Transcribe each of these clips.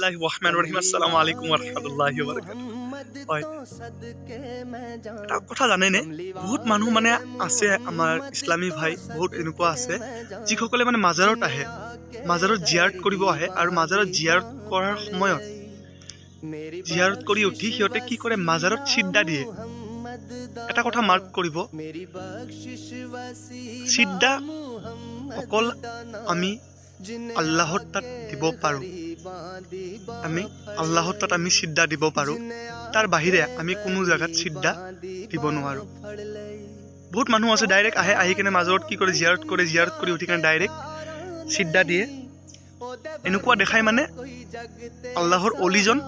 বিসমিল্লাহিৰ ৰহমানিৰ ৰহিম। আসসালামু আলাইকুম ওয়া ৰাহমাতুল্লাহি ওয়া বাৰাকাতুহু। হয়, এটা কথা জানেনে, বহুত মানুহ মানে আছে আমাৰ ইছলামী ভাই, বহুত এনেকুৱা আছে যিসকলে মানে মাজাৰত আহে, মাজাৰত জিয়াৰত কৰিব আহে, আৰু মাজাৰত জিয়াৰত কৰাৰ সময়ত জিয়াৰত কৰি উঠি সিহঁতে কি কৰে, মাজাৰত সিজদা দিয়ে। এটা কথা মাৰ্ক কৰিব, সিজদা অকল আমি আল্লাহৰ তাত দিব পাৰোঁ। আমি আল্লাহৰ তাত আমি সিজদা দিব পাৰোঁ, তাৰ বাহিৰে আমি কোনো জেগাত সিজদা দিব নোৱাৰোঁ। বহুত মানুহ আছে ডাইৰেক্ট আহে, আহি কিনে মাজাৰত কি কৰে, জিয়াৰত কৰি উঠি কিনে ডাইৰেক্ট সিজদা দিয়ে। এনেকুৱা দেখাই মানে আল্লাহৰ অলিজন,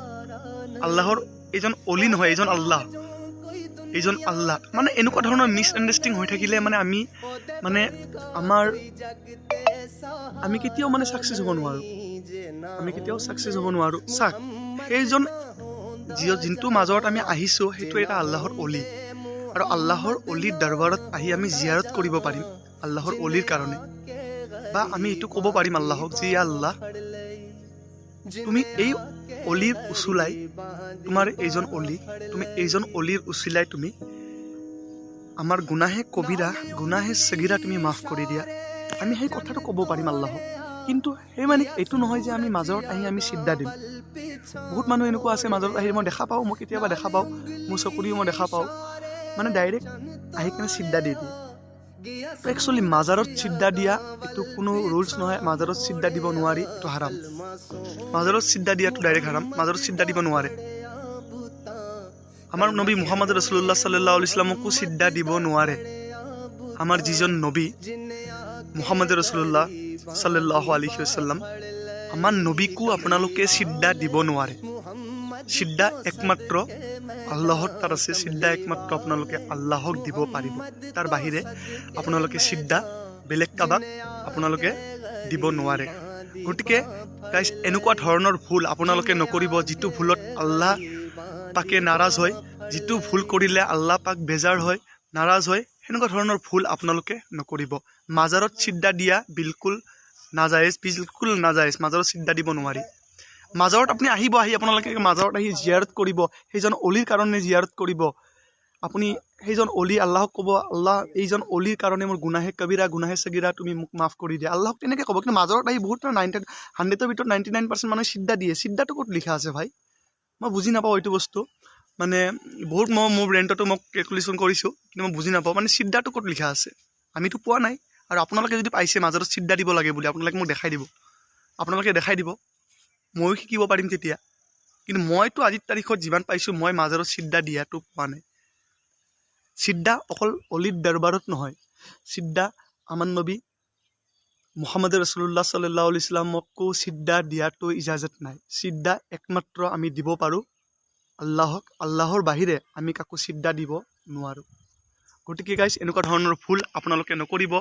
আল্লাহৰ এইজন অলি নহয়, এইজন আল্লাহ মানে এনেকুৱা ধৰণৰ মিছ আণ্ডাৰষ্টেণ্ডিং হৈ থাকিলে মানে আমি কেতিয়াও মানে ছাকচেছ হ'ব নোৱাৰোঁ। চাওক, সেইজন যোনটো মাজত আমি আহিছোঁ সেইটো এটা আল্লাহৰ অলি, আৰু আল্লাহৰ অলিৰ দৰবাৰত আহি আমি জিয়াৰত কৰিব পাৰিম আল্লাহৰ অলিৰ কাৰণে। বা আমি এইটো ক'ব পাৰিম আল্লাহক যে আল্লাহ, তুমি এই অলিৰ উচুলাই, তোমাৰ এইজন অলি, তুমি এইজন অলিৰ উচুলাই তুমি আমাৰ গুনাহে কবিৰা, গুনাহে সগীৰা তুমি মাফ কৰি দিয়া। আমি সেই কথাটো ক'ব পাৰিম আল্লাহক। কিন্তু সেই মানে এইটো নহয় যে আমি মাজাৰত আহি আমি সিজদা দিম। বহুত মানুহ এনেকুৱা আছে, মাজাৰত আহি মই কেতিয়াবা দেখা পাওঁ, মোৰ চকুৰিও মই দেখা পাওঁ, মানে ডাইৰেক্ট আহি কিনে সিজদা দি দিয়ে। তো একচুৱেলি মাজাৰত সিজদা দিয়া এইটো কোনো ৰুলছ নহয়। মাজাৰত সিজদা দিব নোৱাৰি, এইটো হাৰাম। মাজাৰত সিজদা দিয়াটো ডাইৰেক্ট হাৰাম, মাজাৰত সিজদা দিব নোৱাৰে। আমাৰ নবী মুহাম্মদ ৰাছুলুল্লাহ সাল্লাল্লাহু আলাইহি ওয়াসাল্লামকো সিজদা দিব নোৱাৰে। আমাৰ যিজন নবী মুহাম্মদ ৰাছুলুল্লাহ সাল্লাল্লাহু আলাইহি ওয়াসাল্লাম, আমাৰ নবীকো আপোনালোকে সিজদা দিব নোৱাৰে। সিজদা একমাত্ৰ আল্লাহৰ তাত আছে, সিজদা একমাত্ৰ আপোনালোকে আল্লাহক দিব পাৰিব। তাৰ বাহিৰে আপোনালোকে সিজদা বেলেগ কাবাক আপোনালোকে দিব নোৱাৰে। গতিকে গাইজ, এনেকুৱা ধৰণৰ ভুল আপোনালোকে নকৰিব, যিটো ভুলত আল্লাহ পাকে নাৰাজ হয়, যিটো ভুল কৰিলে আল্লাহ পাক বেজাৰ হয়, নাৰাজ হয়, সেনেকুৱা ধৰণৰ ভুল আপোনালোকে নকৰিব। মাজাৰত সিজদা দিয়া বিলকুল নাজায়েজ, মাজাৰত সিজদা দিব নোৱাৰি। মাজাৰত আপুনি আহিব, আহি আপোনালোকে মাজাৰত আহি জিয়াৰত কৰিব, সেইজন অলিৰ কাৰণে জিয়াৰত কৰিব। আপুনি সেইজন অলি আল্লাহক ক'ব, আল্লাহ, এইজন অলিৰ কাৰণে মোৰ গুনাহে কবিৰা, গুনাহে সগীৰা তুমি মোক মাফ কৰি দিয়া। আল্লাহক তেনেকৈ ক'ব। কিন্তু মাজাৰত আহি বহুত 100ৰ ভিতৰত 99% মানুহে সিজদা দিয়ে। সিজদাটো ক'ত লিখা আছে ভাই? মই বুজি নাপাওঁ এইটো বস্তু। মানে বহুত মোৰ ব্ৰেইনটো মই কেলকুলেশ্যন কৰিছোঁ, কিন্তু মই বুজি নাপাওঁ মানে সিজদাটো ক'ত লিখা আছে। আমিতো পোৱা নাই। আৰু আপোনালোকে যদি পাইছে মাজাৰত সিজদা দিব লাগে বুলি, আপোনালোকে মোক দেখাই দিব। ময়ো শিকিব পাৰিম তেতিয়া। কিন্তু মইতো আজিৰ তাৰিখত যিমান পাইছোঁ, মই মাজাৰত সিজদা দিয়াটো পোৱা নাই। সিজদা অকল অলিৰ দৰবাৰত নহয়, সিজদা আমাৰ নবী মুহাম্মদ ৰাছুলুল্লাহ সাল্লাল্লাহু আলাইহি ওয়াসাল্লামকো সিজদা দিয়াটো ইজাজত নাই। সিজদা একমাত্ৰ আমি দিব পাৰোঁ আল্লাহক, আল্লাহৰ বাহিৰে আমি কাকো সিজদা দিব নোৱাৰোঁ। গতিকে গাইজ, এনেকুৱা ধৰণৰ ভুল আপোনালোকে নকৰিব।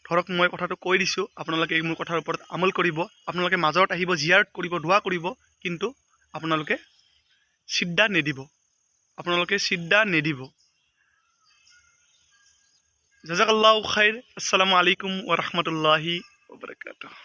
ধৰক, মই কথাটো কৈ দিছোঁ, আপোনালোকে মোৰ কথাৰ ওপৰত আমল কৰিব। আপোনালোকে মাজাৰত আহিব, জিয়াৰত কৰিব, দোৱা কৰিব, কিন্তু আপোনালোকে সিজদা নিদিব। জাযাকাল্লাহু খাইৰ। আসসালামু আলাইকুম ওয়া ৰাহমাতুল্লাহি ওয়া বাৰাকাতুহু।